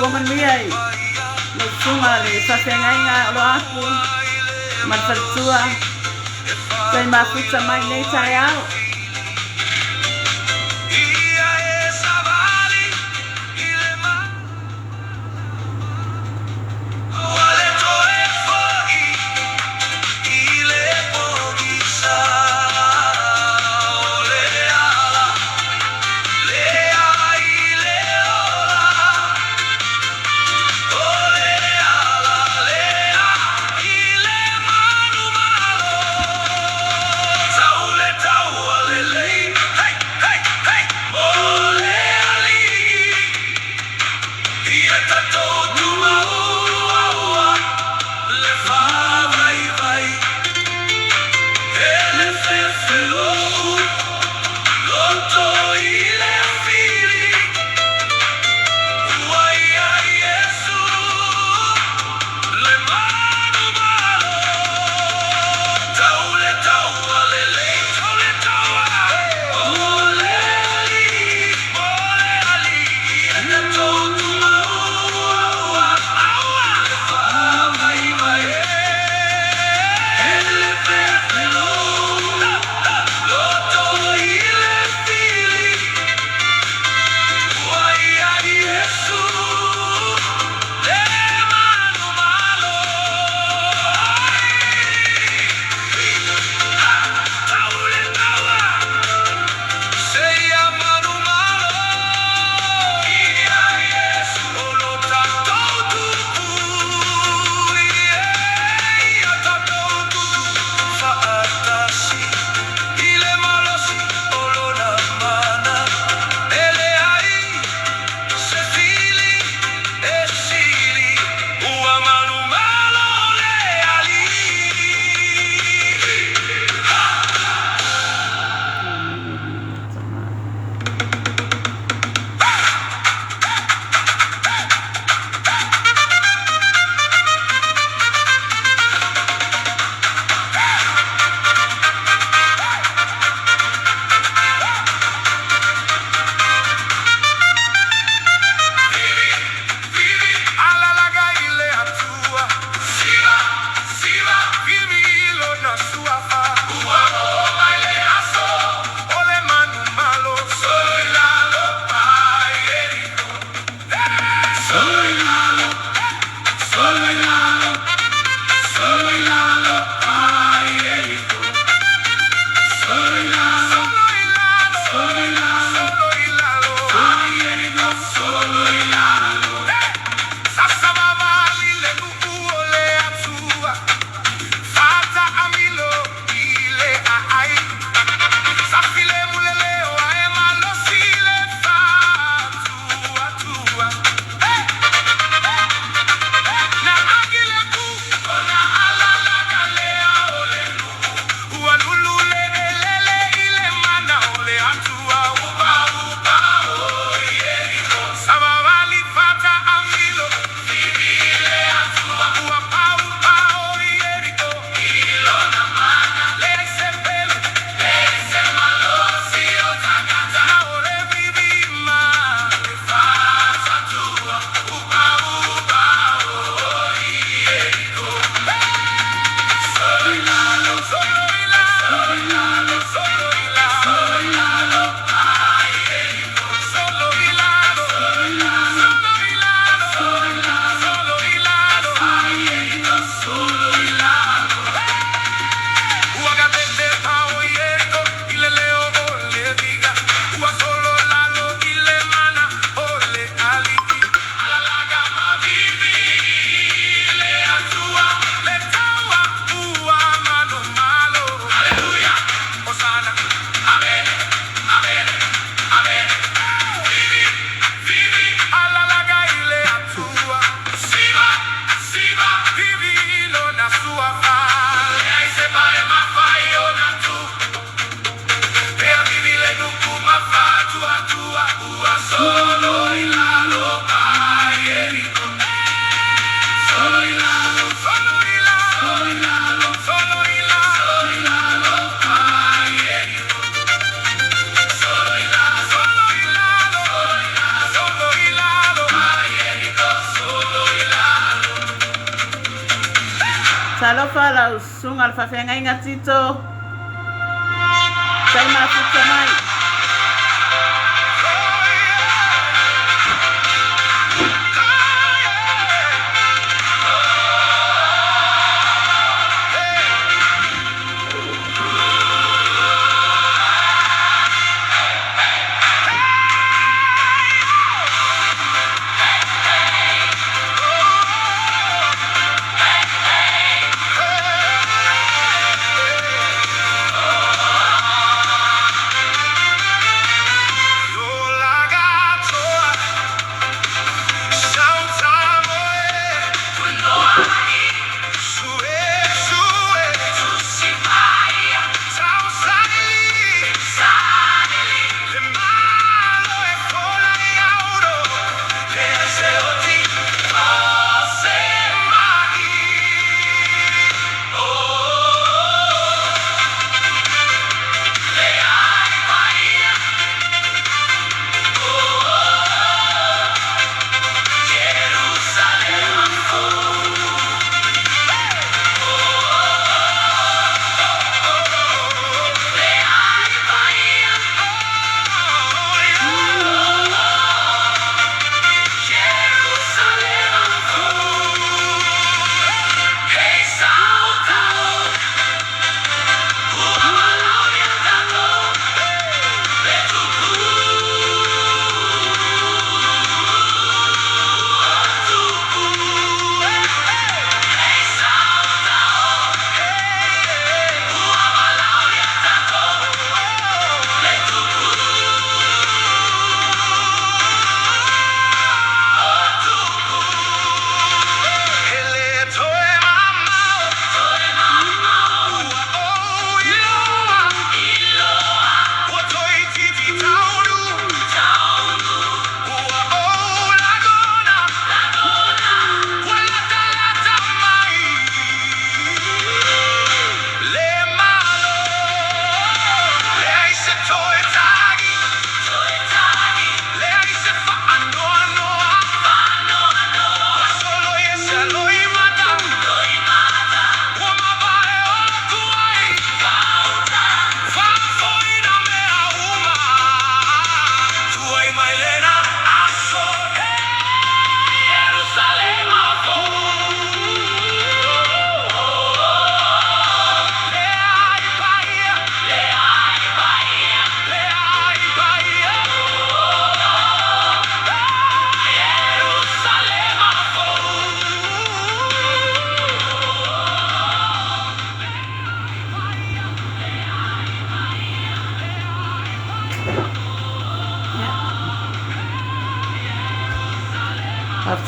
man miai no sunga le sa senga inga lo aku man fatua sai ma futa mai nei tai au Talofa lau sunga al whawhenga inga tito. Sai mafuta mai.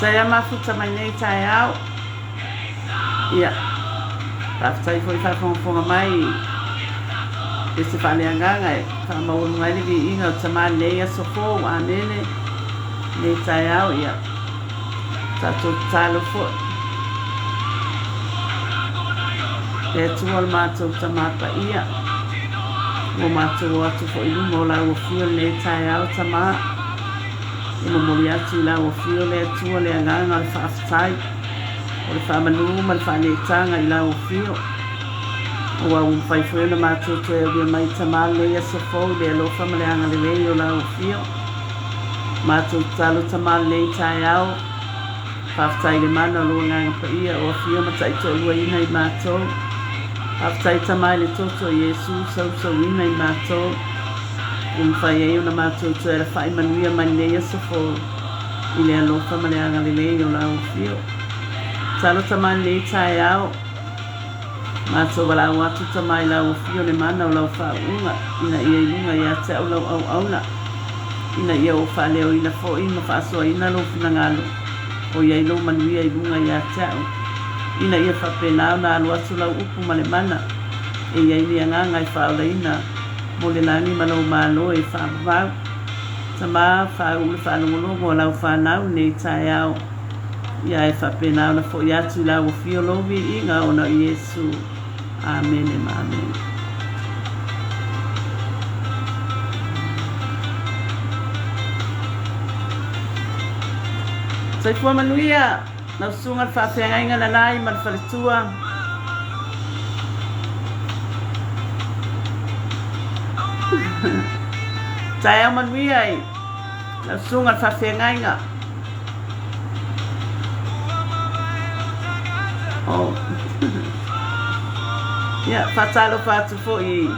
Saya mafuta mai nei tai au. Ia. Taftai foi fa fonga mai. Esse fale anganga e fa mau ngai ni inga tama nei so fo anene. Nei tai au ia. Sa to talo fo. E tuol mato tama pa ia. Mo mato atu fo ilu mo la o fio nei tai au tama. Imo mori atu la o fio le tua le anganga le whaaftai. O le whamanuma le whanetanga i la o fio. O au mwhaifoe na mātou toe au ia mai tamale le asa fau le alofa ma le anga le rei o la o fio. Mātou talo tamale le tai au. Whaaftai le mana o lua nganga pa ia o fio ma tai to lua ina i mātou. Whaaftai tamai le toto Yesu sau sau ina i mātou. Whai e una mātou tu era whai manuia manea sa fo i le alofa ma le anga le lei o lau fio. Talo tamai le tai au. Mātou wala au atu tamai lau fio le mana o lau whaunga. Ina ia ilunga ia te au lau au auna. Ina ia o wha leo ina fo ima whaasoa ina lo fina ngalo. O ia ilo manuia ilunga ia te au. Ina ia whapenao na alu atu lau upu ma le mana. E ia ili anganga i whaula ina. Mo le nani malo e whaavau. Tama whau le whanongolongo o lau whanau nei tai au. Ia e whapenau na fo i atu lau o fio lovi inga o na Yesu. Amen e amen. Sai fua manuia. Na sunga whawhenga inga na nai ma le whaletua. Tai au manuia ai. La sunga whawhengainga. Oh. Ia, whatalo whatu fo I.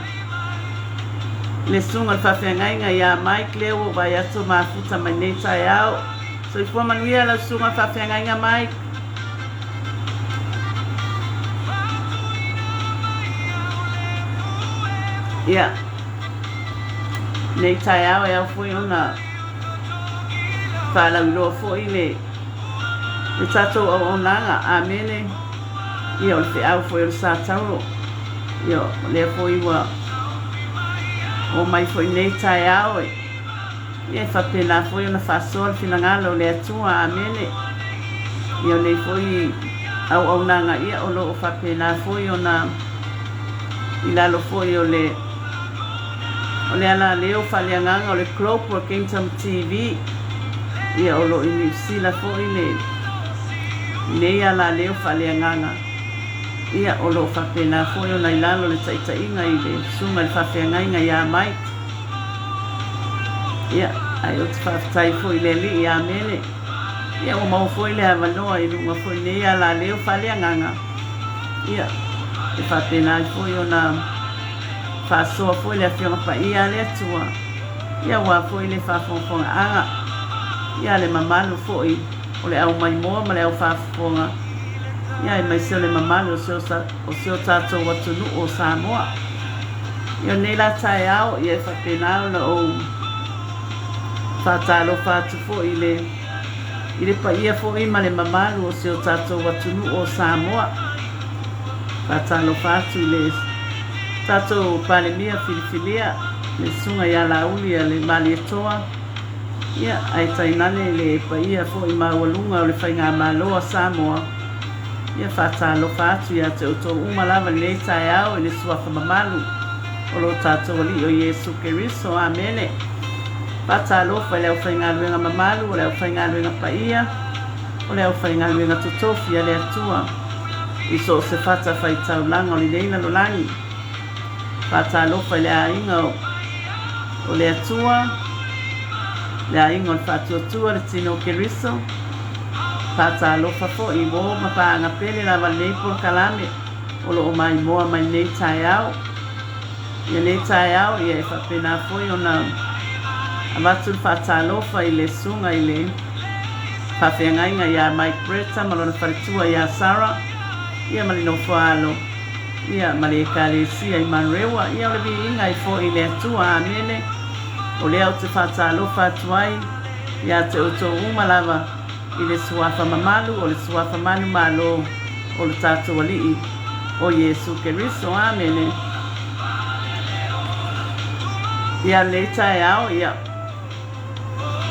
Le sunga whawhengainga ia Mike leo vai atu mafuta mai nei tai au. So I fua manuia la sunga whawhengainga Mike. Ia. Nei tai au e au fui ona. Whalau loa fo I le. Le tatou au onanga, amene. Ia o le whiau fo I o le Satauro. Ia o le fo I wa. O mai fo I nei tai au e. Ia I whapena fo I ona whasoa le finangalo le atua, amene. Ia o le fo I au onanga ia o lo o whapena fo I ona. I lalo fo I o le. O le ala leo whaleanganga o le Cloper Kingdom TV. Ia o lo I sila fo I le. Nei ala leo whaleanganga. Ia o lo whapena fo I o nei lalo le taitainga I le sunga le whawhengainga ia mai. Ia, ai o te whawhetai fo I le li ia mele. Ia o mau fo I le avanoa I lunga fo I nei ala leo whaleanganga. Ia, e whapena fo I o na whasoa fo I le awhionga pa ia le atua. Ia wa fo I le whawhonga anga. Ia le mamalu fo I. O le au mai moa ma le au whaafonga. Ia I mai seo le mamalu o seo tātou watunu o Samoa. Ia nei la tai au, ia I whapenau na o whatalo whatu fo I le pa ia fo I ma le mamalu o seo tātou watunu o Samoa. Whatalo whatu I le tātou palemia filifilia, le sunga ia la uli a le mali etoa. Ia, ai tainane le pa ia fo I mawalunga o le whainga maloa Samoa. Ia whatalo whatu ia te uto umalava nei tai au I le suafa mamalu. O lo tātou ali o Yesu Keriso, amene. Whatalo whai leo whainga luenga mamalu, o leo whainga luenga pa ia. O leo whainga luenga tutofi a le atua. Iso se whata whai taulanga o li leina lo langi. Whatalo whai le ainga o le atua. Le ainga o le whatuatua le tino Keriso. Whatalo whafo I mo ma paanga pele lava nei por kalame. O lo o mai moa mai nei tai au. Ia nei tai au ia e whapena foi o na amatul whatalo whai le sunga I le whawhengainga ia Mike Bretta malona wharitua ia Sarah. Ia malino whaalo. Ia mali e kālesia I manrewa. Ia o le vi inga I fo I le atua amene. O lea o te whatalo whatuai. Ia te uto umalava I le suafa mamalu o le suafa manu malo o le tātou alii o Yesu Keriso, amene. Ia le tai au, ia.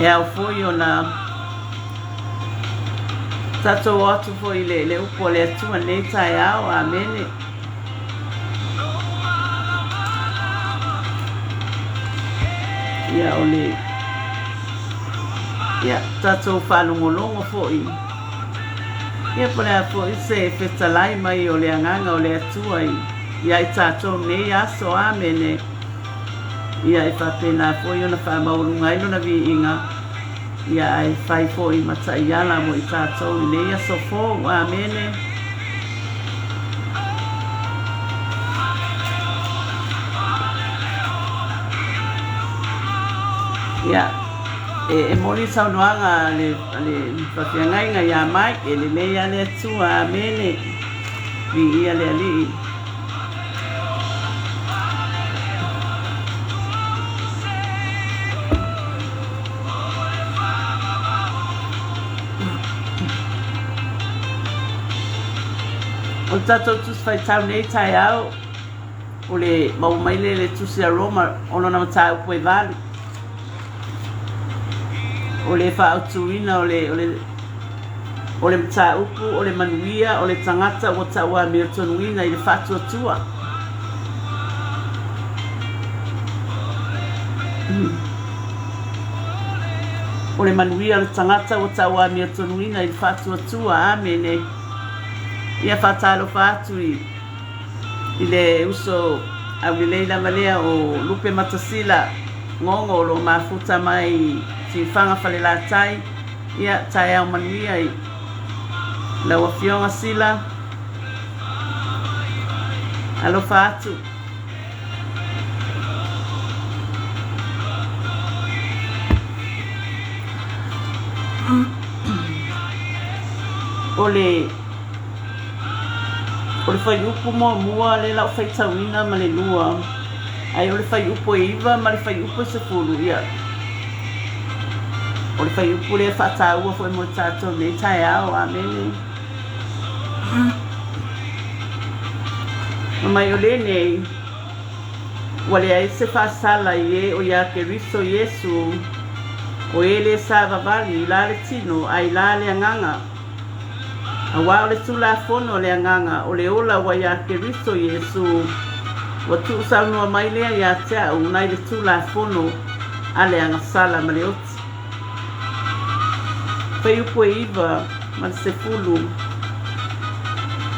E au foi o na tātou atu foi le upo le atua le tai au, amene. Ia o le ia tātou whalongolongo foi. Ia pone a foi se whetalai mai o le anganga o le atua I. Ia I tātou nei aso amene. Ia I whapena foi o na whamaurunga ino na vi inga. Ia ai whai foi matai ala mo I tātou I nei aso fo amene. Ia e mori saunoanga le whawhiangainga ia Mike e le mea le atua amene vi ia le alii. O tātou tus whai tau nei tai au o le maumaile le tusi a Roma ono na matau poe vali. O le whaautuina o le mta upu, o le manuia, o le tangata o taua Miltonuina I le whatuatua. O le manuia, o le tangata o taua Miltonuina I le whatuatua, amene. Ia whatalo whatu I le uso Au leila malea o lupe matasila ngongo lo mafuta mai si fanga falela tai ia tai au manuia i la wafionga sila alo fatu ole fai upu mua le lau fai tauina ma le lua ai ole fai upu e iwa ma le fai upu e se fulu ia ole fai upu le whataua fai mo tato le tai au amene mai ole nei wale ai se whasala i e o ia ke riso Yesu o ele sa vavali la le tino ai la le anganga awa ole tula fono le anganga ole ola wa ya Kristo Yesu wa tu salno mai le ya tia unai le tula fono ale anga sala maleoti fei upo iva ma se fulu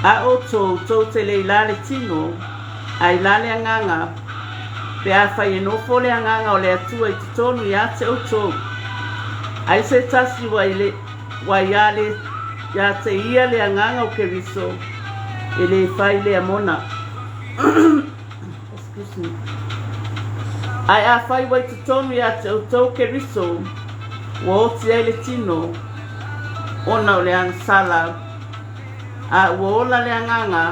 a oto to tele ilale tino ai lale anganga pe a fai no fole anganga ole atua i tonu ya te oto ai se tasi wa yale ya te ia le anganga o Keriso e le fai le amona excuse me ai a fai wai tutonu ya te o Keriso wa oti ai le tino ona o le ansala a wa ola le anganga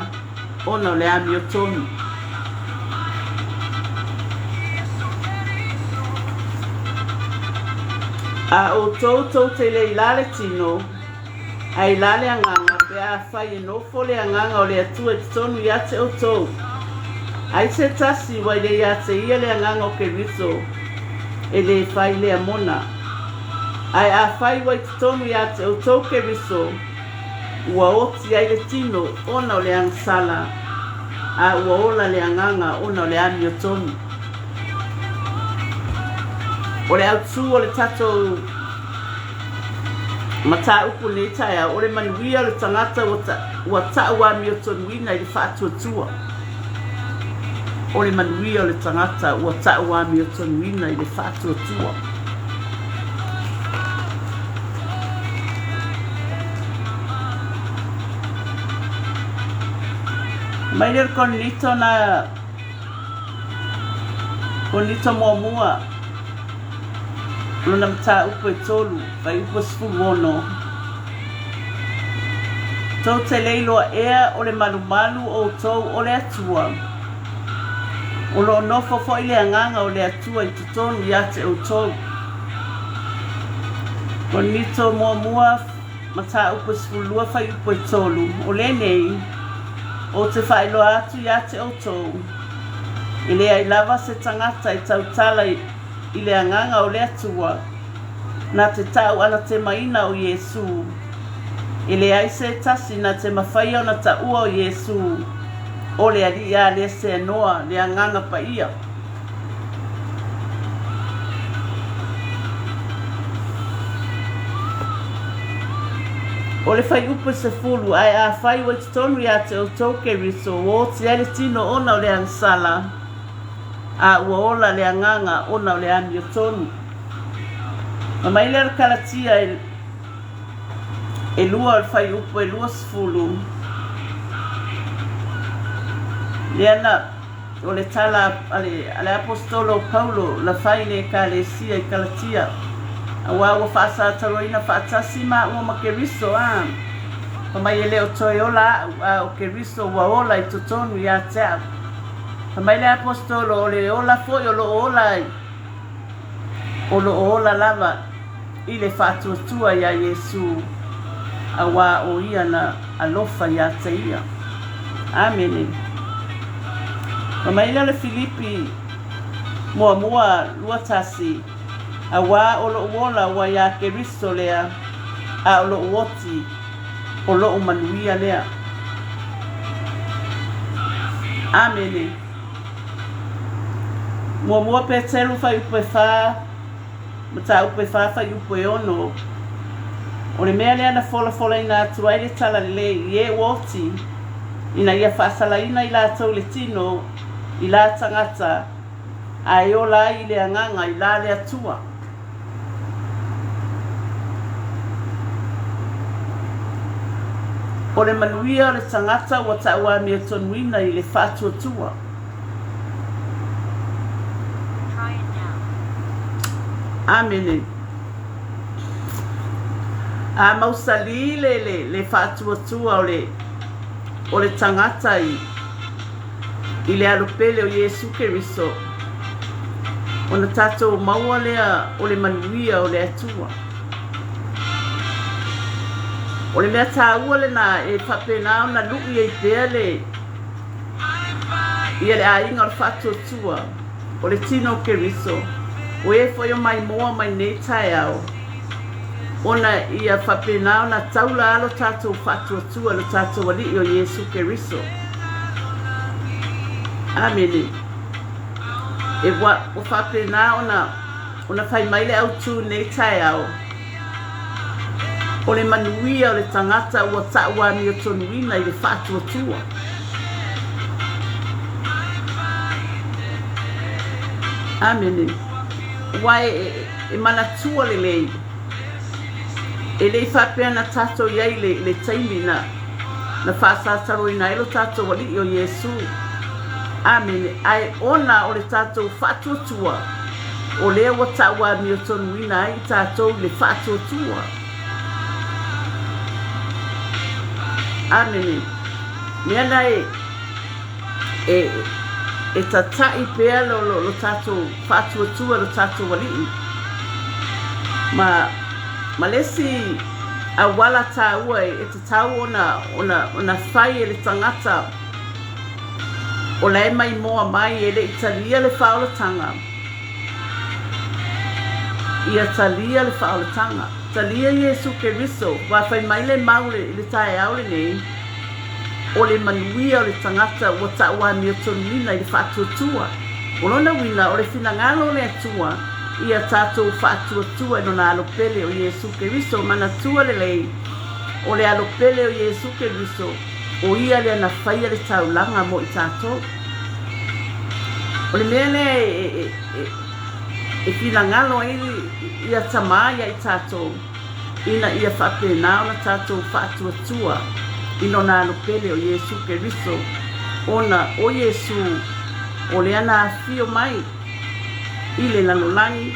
ona o le ami o tonu a o toto te le ilale tino ai lale anganga pe a fai no fole anganga o le atua te tonu ia te o tau ai se tasi wai le ia te ia le anganga o Keriso e le fai le amona ai a fai wai te tonu ia te o tau Keriso ua oti ai le tino ona o le angsala a ua ola le anganga ona o le ami o tonu o le autu o le tato mata upu le taia o le manuia le tangata ua ta'ua mi o tonuina i le whaatuatua o le manuia o le tangata ua ta'ua mi o tonuina i le whaatuatua mai le konito na konito mua luna mta upo e tolu vai upo sifulu ono tau te leiloa ea o le malumalu o tau o le atua o lo nofo fo i le anganga o le atua i tutonu ia te o tau konito mua mata upo sifulua vai upo e tolu o le nei o te whailoa atu ia te o tau i le ai lava se tangata i tautala i le anganga o le atua na te tau ana te maina o Yesu i le ai se tasi na te mawhai o na taua o Yesu o le alia le se noa le anganga pa ia o le whai upo se fulu ai a whai wa te tonu ia te o tau Keriso o te ale tino ona o le ansala a ua ola le anganga ona o le ami o tonu ma mai le kalatia e lua o fai upo e lua sifulu le ana o le tala ale apostolo Paulo la fai le kalesia i kalatia a ua whaasa taroina whaatasi ma ua ma Keriso ma mai e leo toi ola o Keriso ua ola i totonu ia tea mai le apostolo o le ola foi o lo ola lava i le whaatuatua ia Yesu a wā o ia na alofa ia te ia amene mai le Filipi mua luatasi a wā o lo ola wa ia Keriso lea a o lo uoti o lo manuia lea amene mua petelu fai upe wha mata upe wha fai upe ono o le mea lea na fola ina atu ai le tala le i e woti ina ia whaasala ina i la tau le tino I la tangata ai o la I le anganga I la le atua. O le manuia o le tangata ua taua mea tonuina I le whātuatua. Amene. A mausali le whātuatua o le tangata I le alopele o Yesu Keriso. O na tātou maua lea o le manuia o le atua. O le mea tāua le na e whapenao na lui e pēa ia le ainga o le whātuatua o le tino Keriso. O e foi o mai moa mai nei tae au. Ona ia whapenao na taula alo tātou whātuatua lo tātou ali o Yesu Keriso. Amene. E wa o whapenao ona whai maile au tū nei tae au. O le manuia o le tangata ua taua mi o tonuina I le whātuatua. Amene. Wai e manatua le lei. E lei whapea na tātou iai le taimi na whāsātaro ina elo tātou wali o Yesu. Amene. Ai ona o le tātou whātuatua. O lea wa taua mi o tonuina ai tātou le whātuatua. Amene. Mea na e tatai pea lo tātou whātuatua lo tātou wali. Ma lesi a wala tāua e te tau ona whai e le tangata o lai mai moa mai e le italia le whaolatanga. Ia talia le whaolatanga. Talia Yesu Keriso wa whai mai le maule le tae au le nei. O le manuia o le tangata ua taua mi o tonina I le whātuatua. O lona wina o le whinangalo le atua ia tātou whātuatua no na alopele o Yesu Keriso mana tua le lei. O le alopele o Yesu Keriso o ia le ana whaia le taulanga mo I tātou. O le mea le e whinangalo ia tamaya I tātou. Ina ia whapenao na tātou whātuatua. Ino na alopele o Yesu Keriso. Ona o Yesu o le ana afio mai I le lanolangi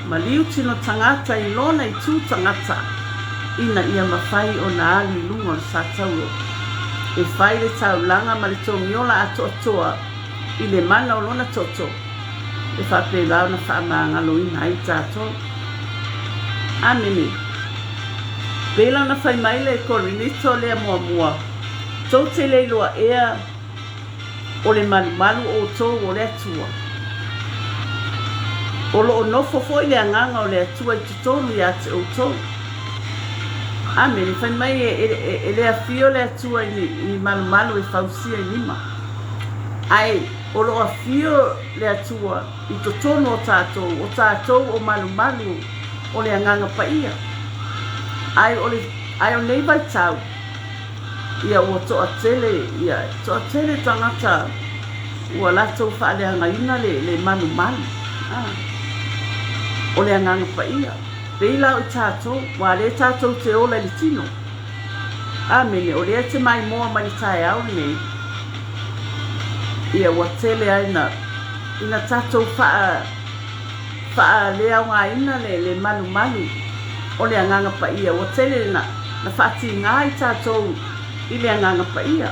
ma liu tino tangata I lona I tū tangata ina ia mawhai o na ali lunga o le Satauro e whai le taulanga ma le tōmiola ato atoa I le mana o lona toto e whape lau na whaamangalo ina ai tātou. Amene. Pela na whai mai le korinito lea mua mua. Tau te leiloa ea o le malu o tō o le atua. O lo o nofo foi le anganga o le atua I tutonu I ate o tō. Amene. Whai mai e le afio le atua I malu e whausia I nima. Ai, o lo afio le atua I tutonu o tātou o malu o le anganga paia. Ai o nei vai tau ia o toa tele tangata ua latou whaaleanga ina le manu o le anganga paia peila o tātou wa le tātou te ola li tino. Amene. O le te mai moa mai tae au nei ia ua tele aina ina tātou wha lea ngā ina le manu o le anganga paia o tele na whati ngā I tātou I le anganga paia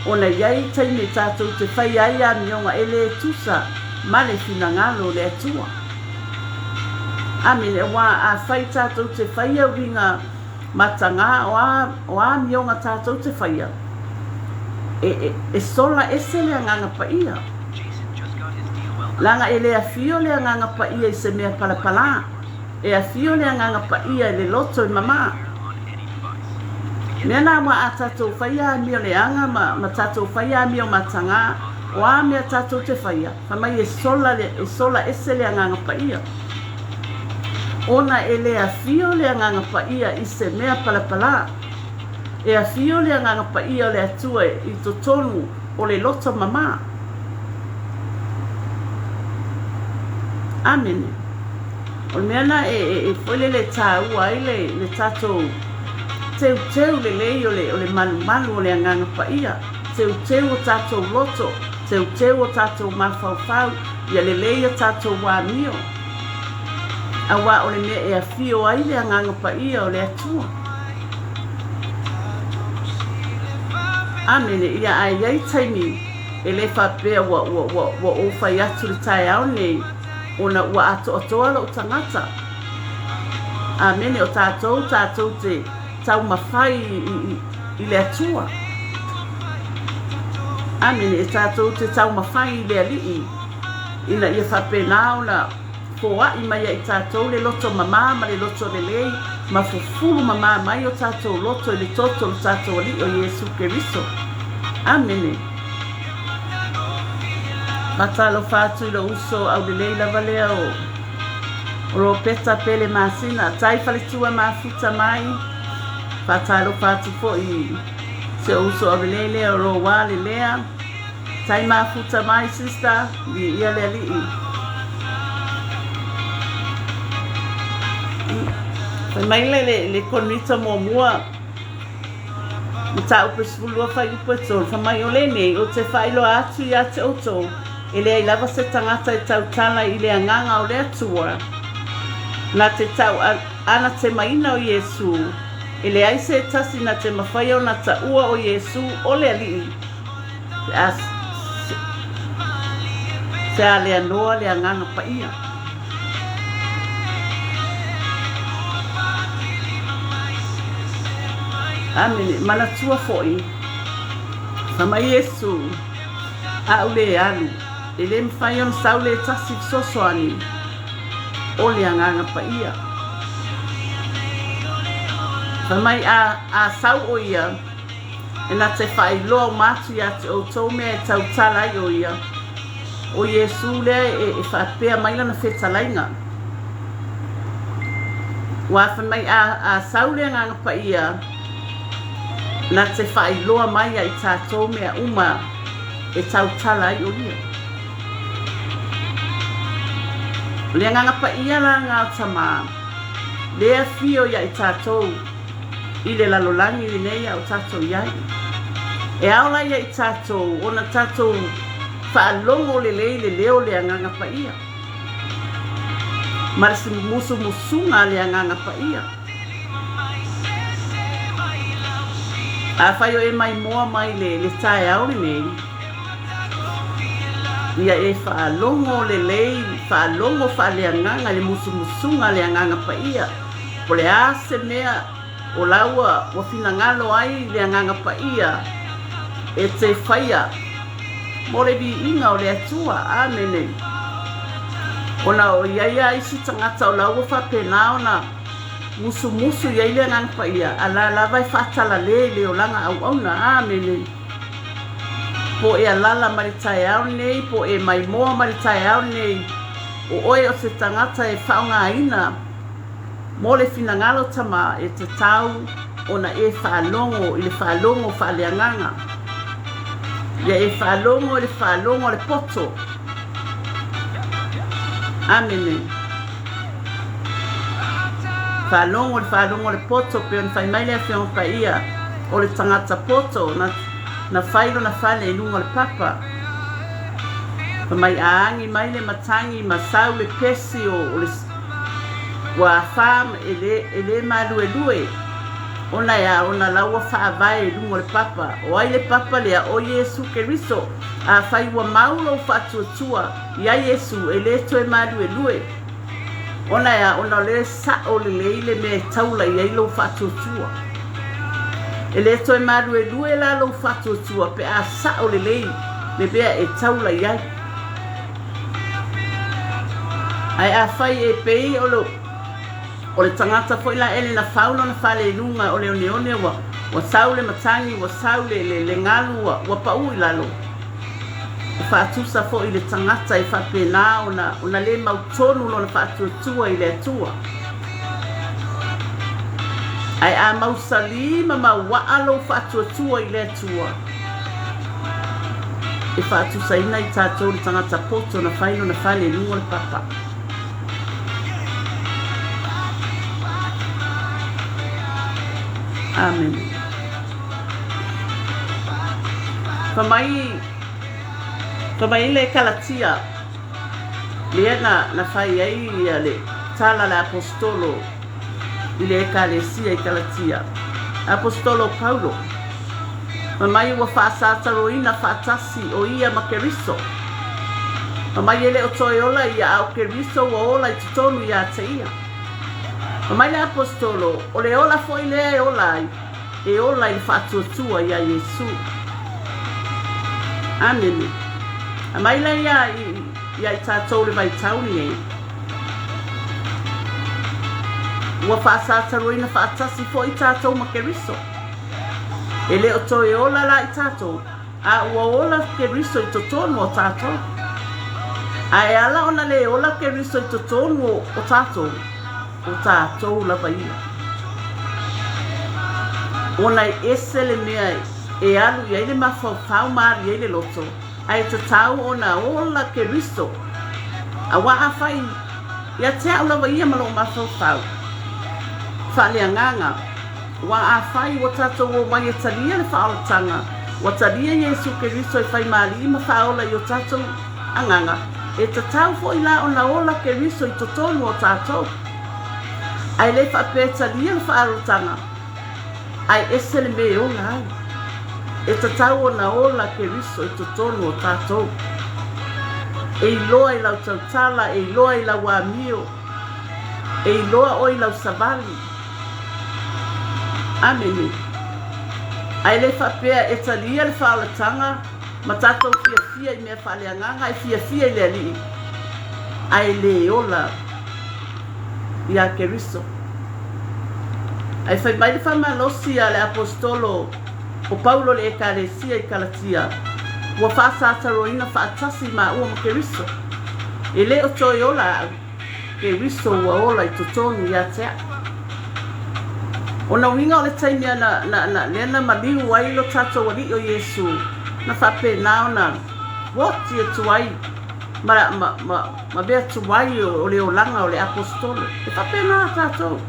o na iai taime tātou te whai ai a mionga e le tusa ma le whinangalo le atua. Amene. Wa a whai tātou te whai au ringa matanga o a mionga tātou te whai au e sola ese le anganga paia langa e le afio le anganga paia I se mea palapala e afio le anganga paia le loto I mama. Mea nā wa a tātou whaia mi o le anga ma tātou whaia mi o matanga o a mea tātou te whaia. Whamai e sola ese le anganga paia. Ona e le afio le anganga paia I se mea palapala. E afio le anganga paia le atua I totonu o le loto mama. Amene. O mea na e whele le tā ua ai le tātou teu le o le malu o le anganga pa ia. Teu o tātou loto. Teu o tātou mawhauwhau. Ia le o tātou wāmio. Awa o le mea e a whio ai le anganga pa ia o le atua. Amene ia ai ai taimi e le whapea wa o whai atu le tai au nei ona ua ato atoa lo tangata. Amene o tātou te tau mawhai i le atua. Amene e tātou te tau mawhai i le alii. Ina ia whapea nao na fōa i mai i tātou le loto mamā ma le loto le lei. Ma fufulu mamā mai o tātou loto i le toto o tātou ali o Yesu Keriso. Amene. Matalo fatu ilo uso au le lei lava lea o ro peta pele masina. Tai faletua mafuta mai. Fatalo fatu fo i se uso au le lei lea o ro wale lea. Tai mafuta mai sister. Di ia le alii. Mai le konita mua mta upe sfulua fai upe tol mai ole nei o te whailo atu ia te oto ele ai lava se tangata e tau tala i le anganga o le atua na te tau ana te maina o Yesu ele ai se tasi na te mawhai o na ta ua o Yesu o le alii se a le anoa le anganga pa ia. Amene, mana tua foi. Sama Yesu. A ule alu. Ele mwhai on saule tasi sosoani. Ole anganga pa ia. Sama a sau o ia. E na te whai loa matu ia te o tau mea e tau talai o ia. O Yesu le e whapea maila na whetalainga. Wa whamai a saule anganga pa ia. Na te whai loa mai i tātou mea uma e tau tala i o lia. Lea nganga pa ia la ngā tama. Lea whio i tātou i le lalolangi i nei au tātou iai. E aula i tātou o na tātou whaalongo le leo lea nganga pa ia. Marisi musu musunga lea nganga pa ia. A whai o e mai moa mai le tae auri nei. Ia e whaalongo le lei, whaalongo whaaleanganga le musunga leanganga pa ia. Po le ase mea o laua o finangalo ai leanganga pa ia. E te whaia. Mo le vi inga o le atua, amene. Ona o iaia isi tangata o laua whapenao na musu ia ile ngang pa ia ala vai fatala le o langa au na amene po e ala maritai au nei po e mai moa maritai au nei o oe o se tangata e whaunga ina mo le finangalo tama e te tau ona e whaalongo i le whaalongo whaaleanganga ia e whaalongo le poto amene whaalongo le poto pe on whai mai lea whiong pa ia o le tangata poto na whailo na whale e lunga le papa. Pa mai aangi mai le matangi masau le pesi o le wa fam ele malu e lue. Ona laua whaavai e lunga le papa. O ai le papa lea o Yesu Keriso a whai wa maulo whatuatua ia Yesu ele toe malu e lue. Ona le sa o le leile me taula i lo fatutua. Ele toi maru e lue la lo fatutua pe a sa o le lei le bea e taula i ai. Ai a fai e pei o le tangata foi la ele na faula na fale lunga o le one wa saule matangi wa saule le ngalu wa pau i lalo. Fatusa fo i le tangata i whapena ona le mautonu lo na fatutua i le atua. Ai a mausalima ma waalo fatutua i le atua. E fatusa ina i tātou le tangata poto na whaino na whale lunga le papa. Amen. Famai le kalatia. Liena na fai ai le tala le apostolo. Ile ekalesia I kalatia. Apostolo Paulo. Mamai wa Satauro ina fatasi o ia makeriso. Mamai ele o toiola ia au keriso wa ola I tutonu ia teia. Mamai le apostolo o le ola foi le ola I fatuatua ia Yesu. Amen. Mamai le ia I tatou le vai tauni ei. Wa Satauro ina fatasi foi tatou makeriso. Ele o toe ola la I tatou. A ua ola ke riso I totonu o tatou. A e ala ona le ola ke riso I totonu o tatou. O tatou la paia. Ona ese le mea e alu I ele mafau maari ele loto. A e tatau ona ola ke riso. A wa a fai. Ia te au la paia malo mafau. Fale anganga. Wa a fai wa tatou o mai e talia le whaolatanga. Wa talia Yesu Keriso I whai maari ma whaola I o tatou anganga. E tatau fo I la ona ola Keriso I totonu o tatou. Ai le whape talia le whaolatanga. Ai ese le me ola ai. E tatau ona ola Keriso I totonu o tatou. E iloa I lau tautala, e iloa I lau amio. E iloa o I lau sabali. Amen. Ai le whapea e talia le whaolatanga, ma tatou fia I mea whaleanganga, ai fia I le ali. Ai le ola ia Keriso. Ai whai mai le whamalosi a le apostolo o Paulo le ekalesia I kalatia. Ua Satauro ina whaatasi ma ua ma Keriso. E le o toi ola Keriso ua ola I totonu ia tea. Ona winga o le taimia na lena maliu wai lo tatou wali o Yesu. Na whape na ona woti e tuai. Ma bea tuai o le olanga o le apostolo. E whape na tatou.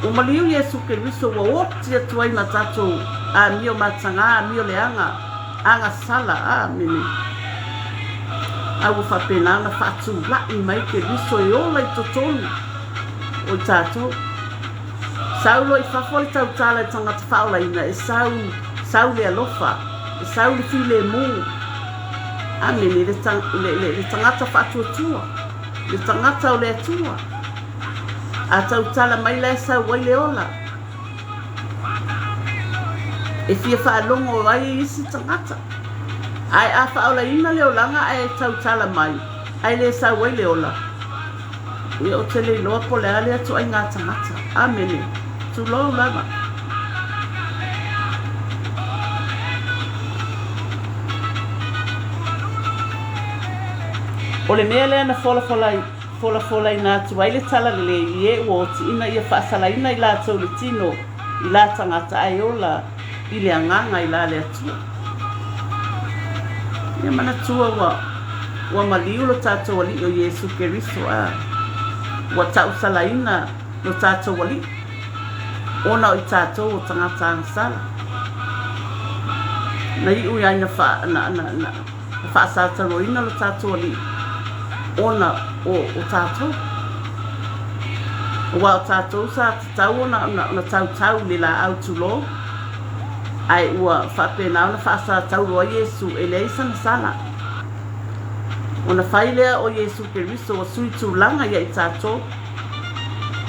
O maliu Yesu Keriso wa woti e tuai ma tatou. A mio matanga, a mio leanga. Anga sala, amen. A ua whape na ona whatu lai mai Keriso e ola I totonu. O tatou. Saulo I whafo I tautala I tangata whaola ina e sau le alofa, e sau le file mu. Amen, le tangata whatuatua, le tangata o le atua. A tautala mai le sau wai le ola. E fia whaalongo ai isi tangata. Ai a whaola ina le olanga ai tautala mai, ai le sau wai le ola. E o tele loa po le ale atu ai ngā tangata. Amen. Tulo lama. O le mea lea na fola ina atu ai le tala le ie uoti ina ia whaasala ina I la tau le tino I la tangata ai ola I le anganga I la le atua. Ia mana tua wa maliu lo tatou wali o Yesu Keriso a. Wa tau sala ina lo tatou wali. Ona I tatou o tangata angsala. Na I ui aina wha Satauro ina lo tatou ali. Ona o tatou. Wa o tatou sa tatau ona tautau le la au tulo. Ai ua whape na ona wha Satauro a Yesu e le isa na sala. Ona whailea o Yesu Keriso o sui tūlanga ia I tatou.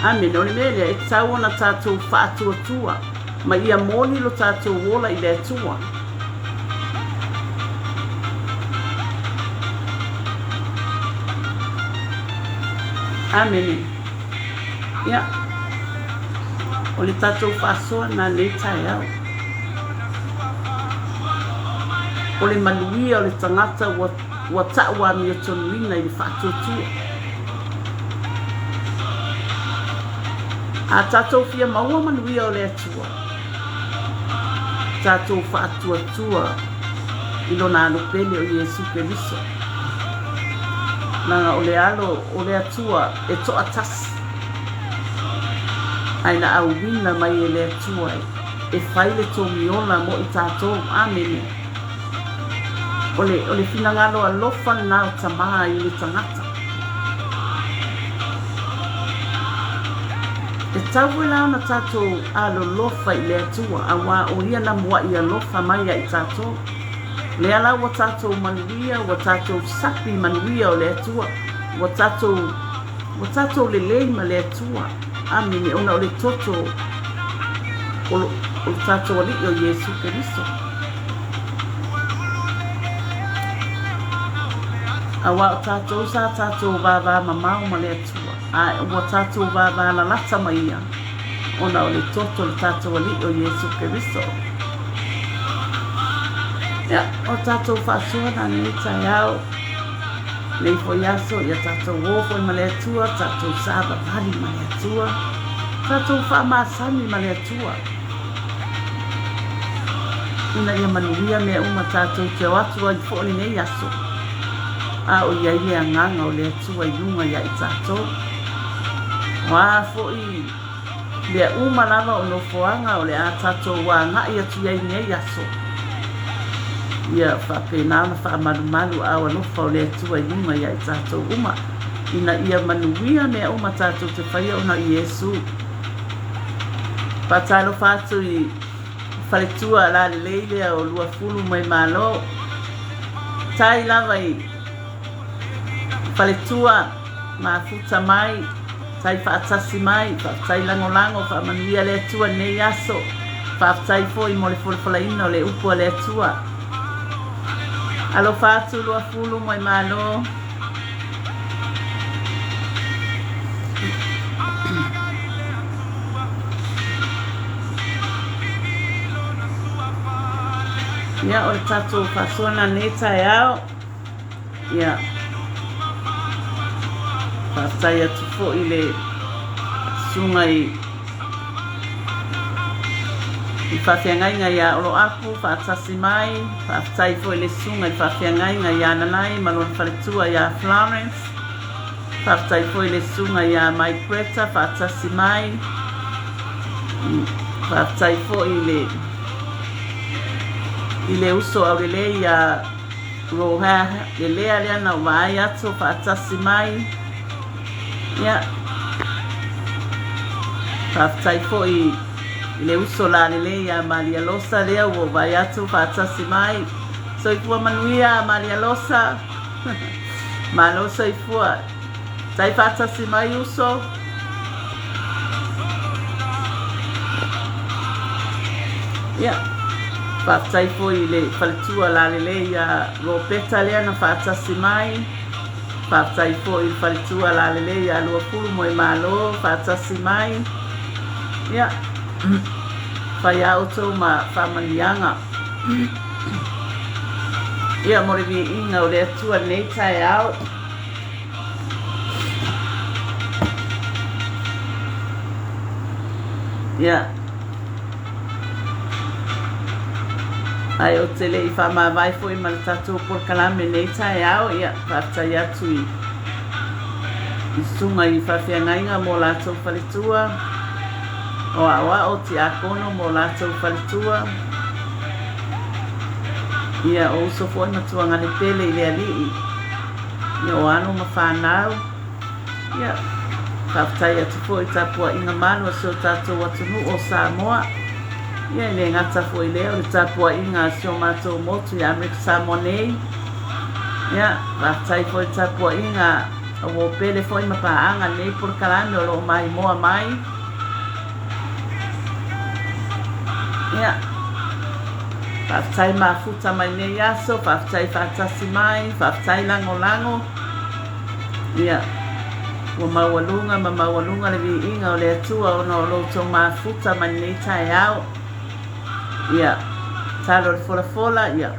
Amen. O le mele e tau ona tatou whaatuatua. Ma ia moni lo tatou wola I le atua. Amen. Ia. O le tatou whaasoa na le tai au. O le manuia o le tangata wa taua mi o tonuina I le whaatuatua. A tatou fia maua manuia o le atua. Tatou whaatuatua I lona alopele o Yesu Keriso. Nanga o le alo o le atua e toa tasi. ai na auina mai e le atua e fai le tomiola mo i tātou amene o le finagalo alofa na o tamā i le tagata e tau e laona tātou alolofa i le atua auā o ia na muaʻi alofa mai ai tātou le ala ua tātou manuia ua tātou sapi manuia o le atua ua tātou lelei ma le atua amene ona o le toto o tātou ali'i o Iesu Keriso auā o tātou sa tātou vāvā mamau ma le atua a ua tātou vāvā lalata mai ia ona o le toto le tātou ali'i o Iesu Keriso ia o tātou fa'asoana nei taiao nei foi aso ia tātou ofo i ma le atua tātou savavali ma le atua tātou fa'amasani ma le atua ina ia manuia mea uma tātou te o atu ai fo'oli nei aso a o ia ia agaga o le atua i luga ia i tātou wā fo'i lea uma lava o nofoaga o le a tātou aga'i atu iai nei aso ia whapena na whaamalumalu au anofa o le atua i lunga ia i tātou uma ina ia manuia mea uma tātou te whaia ona i Iesu patalo whātu i whaletua la le leilea o lua fulu mai malo tai lava i whaletua mafuta mai tai whaatasi mai tai langolango whaamanuia le atua nei aso whaatai fo i mo le folefolaina o le upua le atua alo fatu lua fulu mai malo ia o le tatou fa'asoana nei taeao ia fa'atai atu fo'i le suga i whawhiangaiga ia olo aku whaatasi mai whaatai fo i le sunga i whawhiangaiga ia nanai malona whaletua ia Florence whaatai fo i le sunga ia Mike Preta whaatasi mai whaatai fo i le uso au le ia roha le lea lea na vai atu whaatasi mai ia whaatai fo i le uso la le ia Maria Losa lea ua vai atu whaatasi mai so i fua manuia Maria Losa Malosa i fua tai whaatasi mai uso ia whaatai fo i le whaletua la le ia Ropeta lea na whaatasi mai whaatai fo i whaletua la le ia lua pulu mo i malo whaatasi mai ia fai auto ma whamanianga ia mo le vi inga o le atua nei tae au ia ai o te le i whamawai fo i mana tatou por kalame nei tae au ia whaatai atu i sunga i whawhiangainga mo lātou whaletua o awa o ti akono mo lātou whaletua ia o uso fo na tuanga le pele i le ali'i ia o ano ma whanau ia whaatai atu fo i tapua inga manu a seo tātou atunu o Samoa ia le ngata fo i leo le tapua inga seo mātou motu i Amerika Samoa nei ia whaatai fo i tapua inga o pele fo i mapaanga nei por kalame o lo mai moa mai ia whaatai mafuta mai nei aso whaatai whaatasi mai whaatai lango ia ua maualunga le vi inga o le atua ona o loutou mafuta mai nei tae au ia talo le fola ia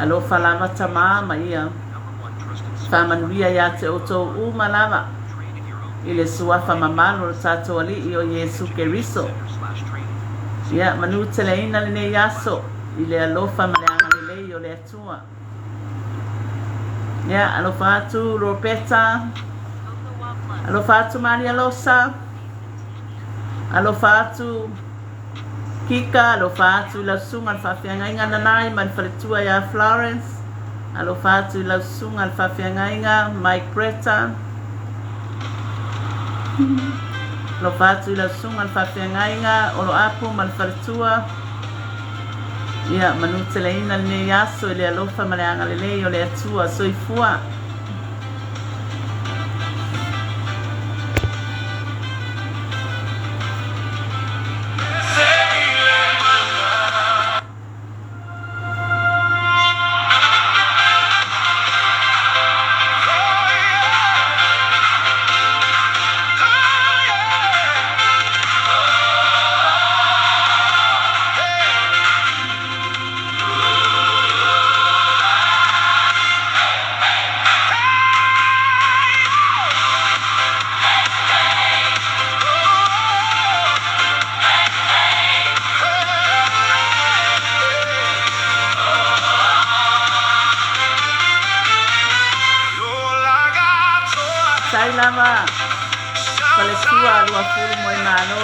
alo whalamata ma ia whamanuia ia te outou uma lava i le suafa mamalo le tātou ali'i o Iesu Keriso ia manu teleina le nei aso i le alofa ma le agalelei o le atua ia alofa atu Ropeta alofa atu Maria Losa Alofa atu Kika, alofa atu la sunga alfafiangainga nanai manfaletua ya Florence. Alofa atu la sunga alfafiangainga Mike Bretta. Alofa atu la sunga alfafiangainga olo apu manfaletua. Ya manuteleina le yaso ile alofa maleanga lele ole atua soifua. Sai lama paletua lua fulu mo nano